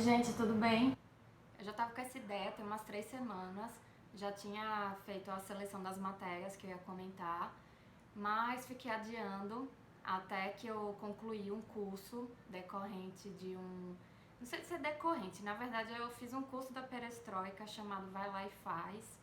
Gente, tudo bem? Eu já tava com essa ideia tem umas 3 semanas, já tinha feito a seleção das matérias que eu ia comentar, mas fiquei adiando até que eu concluí um curso decorrente de um... Não sei se é decorrente, na verdade eu fiz um curso da Perestroika chamado Vai Lá e Faz,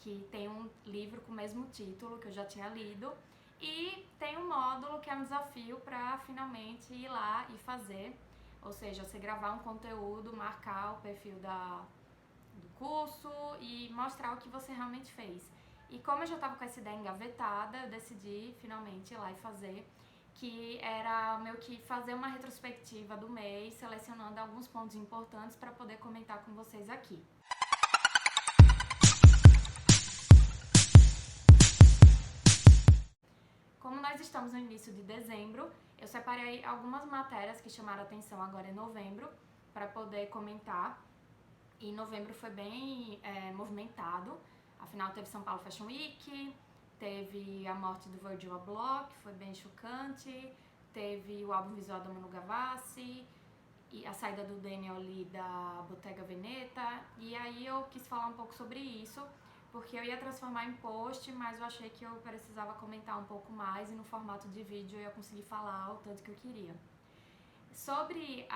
que tem um livro com o mesmo título que eu já tinha lido, e tem um módulo que é um desafio para finalmente ir lá e fazer, ou seja, você gravar um conteúdo, marcar o perfil do curso e mostrar o que você realmente fez. E como eu já estava com essa ideia engavetada, eu decidi finalmente ir lá e fazer, que era meio que fazer uma retrospectiva do mês, selecionando alguns pontos importantes para poder comentar com vocês aqui. Como nós estamos no início de dezembro, eu separei algumas matérias que chamaram atenção agora em novembro para poder comentar. E novembro foi bem movimentado, afinal teve São Paulo Fashion Week, teve a morte do Virgil Abloh, que foi bem chocante, teve o álbum visual da Manu Gavassi, e a saída do Daniel Lee da Bottega Veneta, e aí eu quis falar um pouco sobre isso, porque eu ia transformar em post, mas eu achei que eu precisava comentar um pouco mais e no formato de vídeo eu ia conseguir falar o tanto que eu queria. Sobre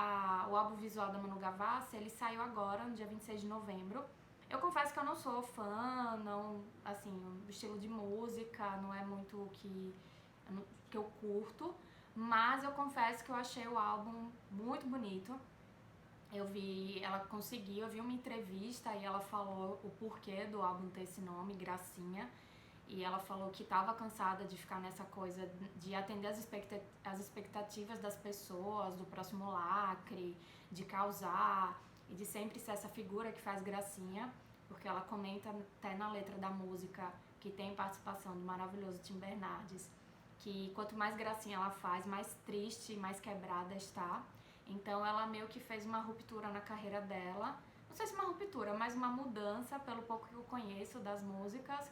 o álbum visual da Manu Gavassi, ele saiu agora, no dia 26 de novembro. Eu confesso que eu não sou fã, não, assim, o estilo de música não é muito o que eu curto, mas eu confesso que eu achei o álbum muito bonito. Eu vi uma entrevista e ela falou o porquê do álbum ter esse nome, Gracinha. E ela falou que estava cansada de ficar nessa coisa de atender as expectativas das pessoas, do próximo lacre, de causar e de sempre ser essa figura que faz gracinha, porque ela comenta até na letra da música que tem participação do maravilhoso Tim Bernardes, que quanto mais gracinha ela faz, mais triste, mais quebrada está. Então ela meio que fez uma ruptura na carreira dela, não sei se uma ruptura, mas uma mudança, pelo pouco que eu conheço das músicas,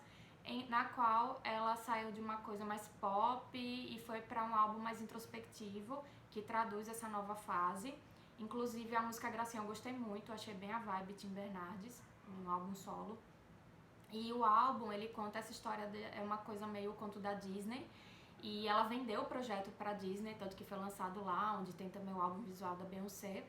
na qual ela saiu de uma coisa mais pop e foi para um álbum mais introspectivo, que traduz essa nova fase. Inclusive a música Gracinha eu gostei muito, achei bem a vibe Tim Bernardes, no álbum solo. E o álbum, ele conta essa história, é uma coisa meio conto da Disney, e ela vendeu o projeto pra Disney, tanto que foi lançado lá, onde tem também o álbum visual da Beyoncé.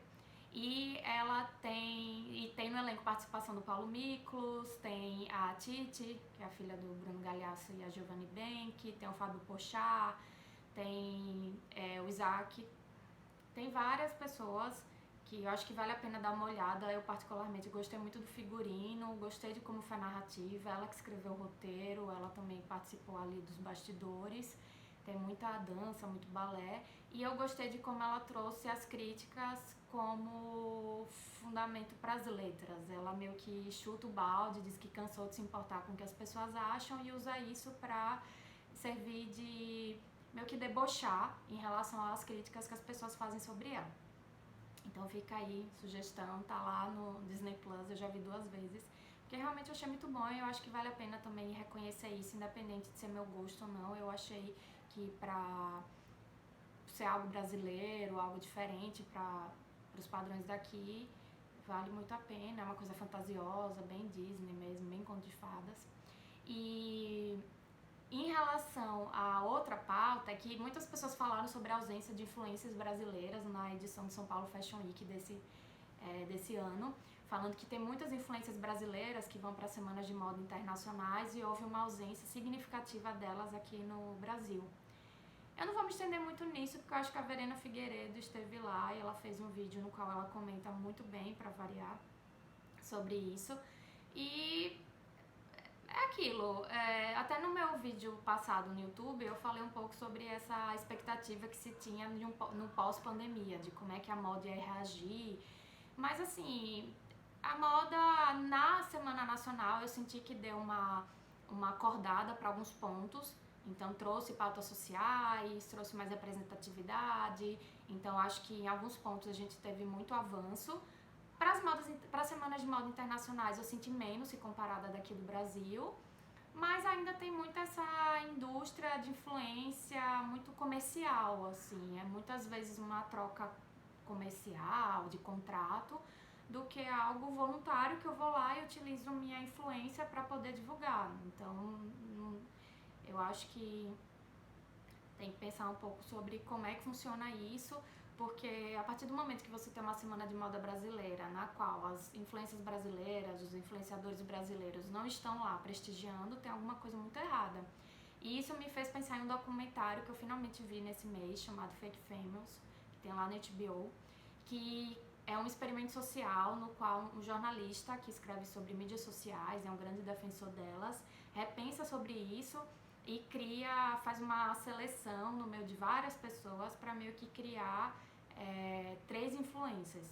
E ela tem no elenco participação do Paulo Miklos, tem a Titi, que é a filha do Bruno Galhaço e a Giovanni Bank, tem o Fábio Porchat, tem o Isaac, tem várias pessoas que eu acho que vale a pena dar uma olhada. Eu particularmente gostei muito do figurino, gostei de como foi a narrativa, ela que escreveu o roteiro, ela também participou ali dos bastidores, tem muita dança, muito balé, e eu gostei de como ela trouxe as críticas como fundamento para as letras. Ela meio que chuta o balde, diz que cansou de se importar com o que as pessoas acham e usa isso para servir de meio que debochar em relação às críticas que as pessoas fazem sobre ela. Então fica aí, sugestão, tá lá no Disney Plus, eu já vi 2 vezes, porque realmente eu achei muito bom e eu acho que vale a pena também reconhecer isso, independente de ser meu gosto ou não. Eu achei que pra ser algo brasileiro, algo diferente para os padrões daqui, vale muito a pena, é uma coisa fantasiosa, bem Disney mesmo, bem conto de fadas. E em relação à outra pauta, é que muitas pessoas falaram sobre a ausência de influências brasileiras na edição de São Paulo Fashion Week desse ano, falando que tem muitas influências brasileiras que vão para semanas de moda internacionais e houve uma ausência significativa delas aqui no Brasil. Eu não vou me estender muito nisso, porque eu acho que a Verena Figueiredo esteve lá e ela fez um vídeo no qual ela comenta muito bem, para variar, sobre isso. E é aquilo, até no meu vídeo passado no YouTube eu falei um pouco sobre essa expectativa que se tinha no pós-pandemia, de como é que a moda ia reagir. Mas assim, a moda na Semana Nacional eu senti que deu uma acordada para alguns pontos. Então trouxe pautas sociais, trouxe mais representatividade. Então acho que em alguns pontos a gente teve muito avanço. Para as semanas de moda internacionais eu senti menos se comparada daqui do Brasil, mas ainda tem muito essa indústria de influência muito comercial, assim, é muitas vezes uma troca comercial, de contrato, do que algo voluntário que eu vou lá e utilizo minha influência para poder divulgar. Então, eu acho que tem que pensar um pouco sobre como é que funciona isso, porque a partir do momento que você tem uma semana de moda brasileira, na qual as influências brasileiras, os influenciadores brasileiros não estão lá prestigiando, tem alguma coisa muito errada. E isso me fez pensar em um documentário que eu finalmente vi nesse mês, chamado Fake Famous, que tem lá na HBO, que é um experimento social no qual um jornalista que escreve sobre mídias sociais, é um grande defensor delas, repensa sobre isso e faz uma seleção no meio de várias pessoas para meio que criar 3 influências.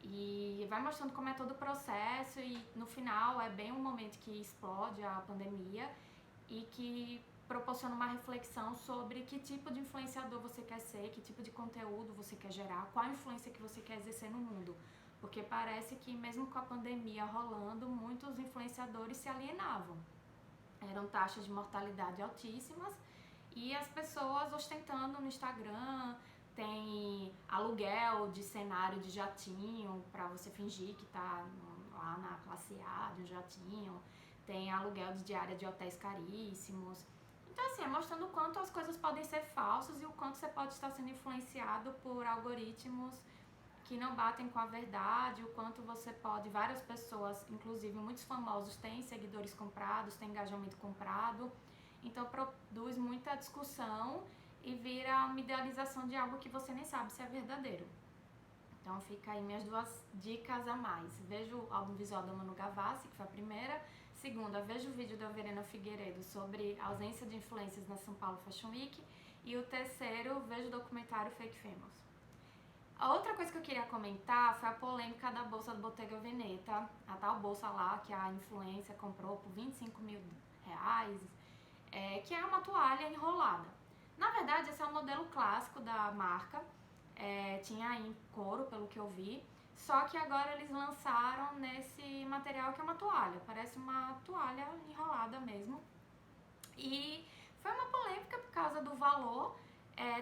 E vai mostrando como é todo o processo e no final é bem um momento que explode a pandemia e que proporciona uma reflexão sobre que tipo de influenciador você quer ser, que tipo de conteúdo você quer gerar, qual a influência que você quer exercer no mundo. Porque parece que mesmo com a pandemia rolando, muitos influenciadores se alienavam. Eram taxas de mortalidade altíssimas e as pessoas ostentando no Instagram, tem aluguel de cenário de jatinho para você fingir que tá lá na classe A de um jatinho, tem aluguel de diária de hotéis caríssimos. Então, assim, é mostrando o quanto as coisas podem ser falsas e o quanto você pode estar sendo influenciado por algoritmos que não batem com a verdade, o quanto você pode, várias pessoas, inclusive muitos famosos, têm seguidores comprados, têm engajamento comprado, então produz muita discussão e vira uma idealização de algo que você nem sabe se é verdadeiro. Então fica aí minhas 2 dicas a mais. Veja o álbum visual da Manu Gavassi, que foi a primeira. Segunda, veja o vídeo da Verena Figueiredo sobre a ausência de influências na São Paulo Fashion Week. E o terceiro, veja o documentário Fake Famous. A outra coisa que eu queria comentar foi a polêmica da bolsa do Bottega Veneta, a tal bolsa lá que a influência comprou por R$25 mil, que é uma toalha enrolada. Na verdade, esse é um modelo clássico da marca, tinha em couro, pelo que eu vi, só que agora eles lançaram nesse material que é uma toalha, parece uma toalha enrolada mesmo. E foi uma polêmica por causa do valor,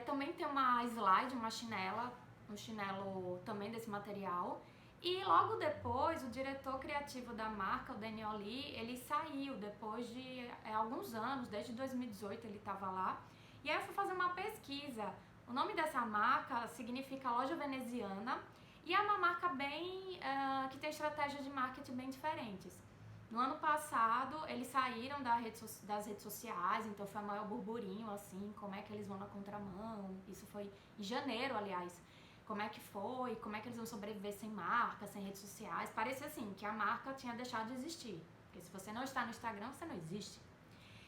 também tem uma slide, uma chinela, um chinelo também desse material. E logo depois, o diretor criativo da marca, o Daniel Lee, ele saiu depois de alguns anos, desde 2018 ele estava lá. E aí eu fui fazer uma pesquisa. O nome dessa marca significa loja veneziana e é uma marca bem que tem estratégias de marketing bem diferentes. No ano passado, eles saíram das redes sociais, então foi o maior burburinho, assim, como é que eles vão na contramão. Isso foi em janeiro, aliás. Como é que foi, como é que eles vão sobreviver sem marca, sem redes sociais. Parecia assim, que a marca tinha deixado de existir. Porque se você não está no Instagram, você não existe.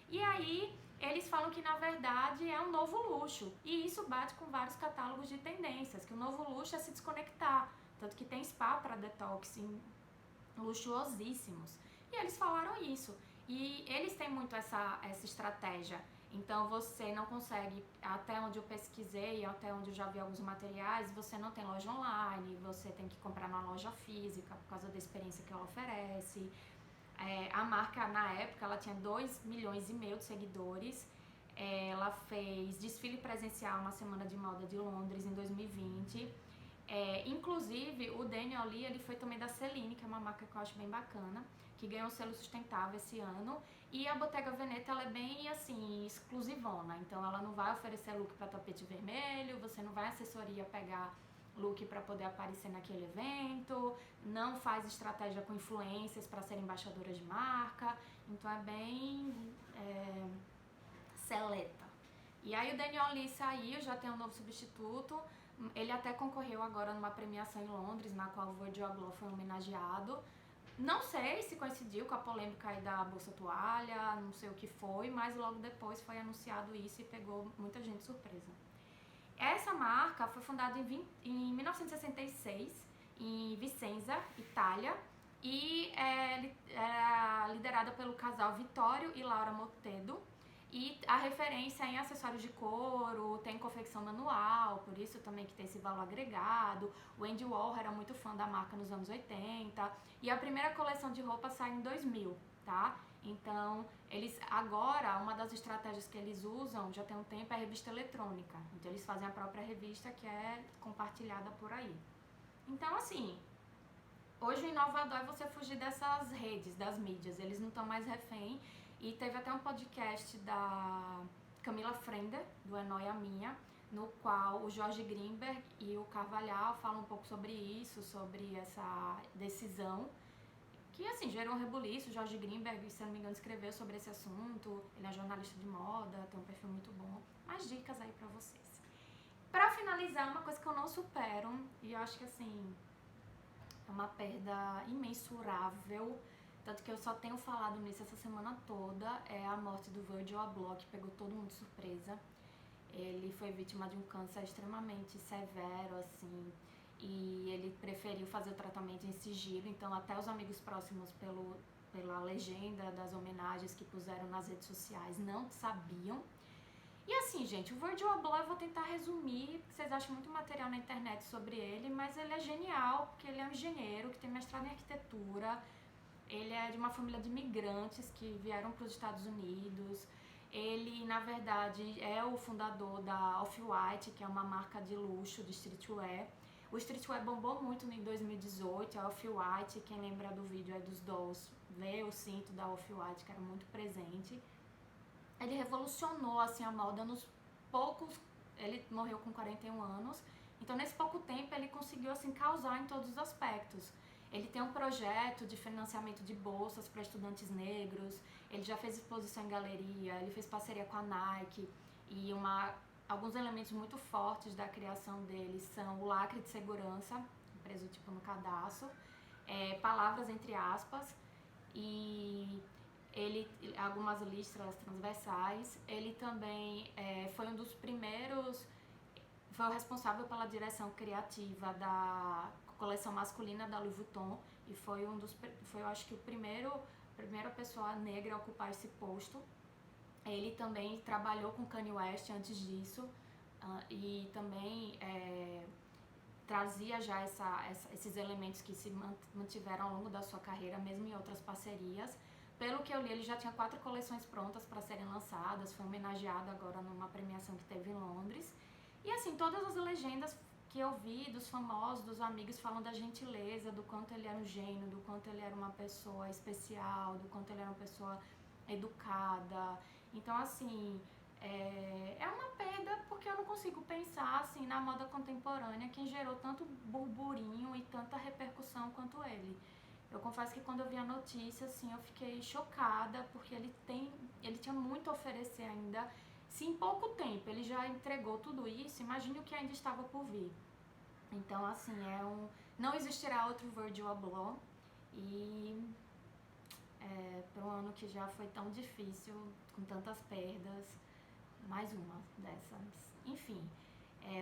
E aí, eles falam que na verdade é um novo luxo. E isso bate com vários catálogos de tendências, que o novo luxo é se desconectar. Tanto que tem spa para detox luxuosíssimos. E eles falaram isso. E eles têm muito essa estratégia. Então você não consegue, até onde eu pesquisei, até onde eu já vi alguns materiais, você não tem loja online, você tem que comprar na loja física por causa da experiência que ela oferece. A marca, na época, ela tinha 2,5 milhões de seguidores. Ela fez desfile presencial na Semana de Moda de Londres em 2020. Inclusive, o Daniel Lee, ele foi também da Celine, que é uma marca que eu acho bem bacana, que ganhou o selo sustentável esse ano. E a Bottega Veneta, ela é bem, assim, exclusivona. Então, ela não vai oferecer look para tapete vermelho, você não vai assessoria pegar look para poder aparecer naquele evento, não faz estratégia com influências para ser embaixadoras de marca. Então, é bem seleta. E aí, o Daniel Lee saiu, já tem um novo substituto. Ele até concorreu agora numa premiação em Londres, na qual o Virgil Abloh foi homenageado. Não sei se coincidiu com a polêmica aí da bolsa toalha, não sei o que foi, mas logo depois foi anunciado isso e pegou muita gente de surpresa. Essa marca foi fundada em 1966 em Vicenza, Itália, e é liderada pelo casal Vittorio e Laura Mottedo. E a referência é em acessórios de couro, tem confecção manual, por isso também que tem esse valor agregado. O Andy Warhol era muito fã da marca nos anos 80 e a primeira coleção de roupa sai em 2000, tá? Então, eles agora, uma das estratégias que eles usam, já tem um tempo, é a revista eletrônica. Então, eles fazem a própria revista que é compartilhada por aí. Então, assim, hoje o inovador é você fugir dessas redes, das mídias. Eles não estão mais refém. E teve até um podcast da Camila Frender, do É Nóia Minha, no qual o Jorge Grimberg e o Carvalhal falam um pouco sobre isso, sobre essa decisão, que assim, gerou um rebuliço. O Jorge Grimberg, se não me engano, escreveu sobre esse assunto. Ele é jornalista de moda, tem um perfil muito bom. Mais dicas aí pra vocês. Pra finalizar, uma coisa que eu não supero, e eu acho que assim, é uma perda imensurável, tanto que eu só tenho falado nisso essa semana toda, é a morte do Virgil Abloh, que pegou todo mundo de surpresa. Ele foi vítima de um câncer extremamente severo, assim, e ele preferiu fazer o tratamento em sigilo, então até os amigos próximos, pela legenda das homenagens que puseram nas redes sociais, não sabiam. E assim, gente, o Virgil Abloh eu vou tentar resumir, porque vocês acham muito material na internet sobre ele, mas ele é genial, porque ele é um engenheiro que tem mestrado em arquitetura, ele é de uma família de imigrantes que vieram para os Estados Unidos. Ele, na verdade, é o fundador da Off-White, que é uma marca de luxo de streetwear. O streetwear bombou muito em 2018, a Off-White, quem lembra do vídeo aí dos dolls, vê o cinto da Off-White, que era muito presente. Ele revolucionou assim a moda nos poucos, ele morreu com 41 anos, então nesse pouco tempo ele conseguiu assim causar em todos os aspectos. Ele tem um projeto de financiamento de bolsas para estudantes negros, ele já fez exposição em galeria, ele fez parceria com a Nike e alguns elementos muito fortes da criação dele são o lacre de segurança, preso tipo no cadastro, palavras entre aspas e algumas listras transversais. Ele também foi um dos primeiros, foi o responsável pela direção criativa da coleção masculina da Louis Vuitton e foi eu acho que primeira pessoa negra a ocupar esse posto. Ele também trabalhou com Kanye West antes disso e também trazia já esses elementos que se mantiveram ao longo da sua carreira, mesmo em outras parcerias. Pelo que eu li, ele já tinha 4 coleções prontas para serem lançadas, foi homenageado agora numa premiação que teve em Londres. E assim, todas as legendas que eu vi dos famosos, dos amigos, falam da gentileza, do quanto ele era um gênio, do quanto ele era uma pessoa especial, do quanto ele era uma pessoa educada. Então, assim, é uma perda porque eu não consigo pensar, assim, na moda contemporânea quem gerou tanto burburinho e tanta repercussão quanto ele. Eu confesso que quando eu vi a notícia, assim, eu fiquei chocada, porque ele tinha muito a oferecer ainda. Se em pouco tempo ele já entregou tudo isso, imagine o que ainda estava por vir. Então, assim, não existirá outro Virgil Abloh, e para um ano que já foi tão difícil, com tantas perdas, mais uma dessas. Enfim,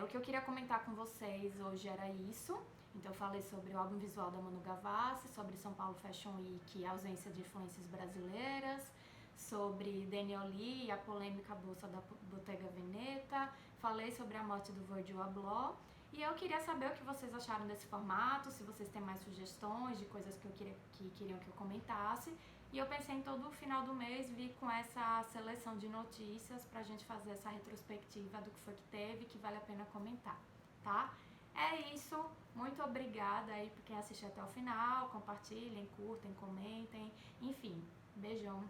o que eu queria comentar com vocês hoje era isso. Então eu falei sobre o álbum visual da Manu Gavassi, sobre São Paulo Fashion Week e a ausência de influências brasileiras, sobre Daniel Lee e a polêmica bolsa da Bottega Veneta, falei sobre a morte do Virgil Abloh, e eu queria saber o que vocês acharam desse formato, se vocês têm mais sugestões de coisas que queriam que eu comentasse. E eu pensei em todo o final do mês vir com essa seleção de notícias pra gente fazer essa retrospectiva do que foi que teve, que vale a pena comentar, tá? É isso, muito obrigada aí por quem assistiu até o final, compartilhem, curtem, comentem, enfim, beijão.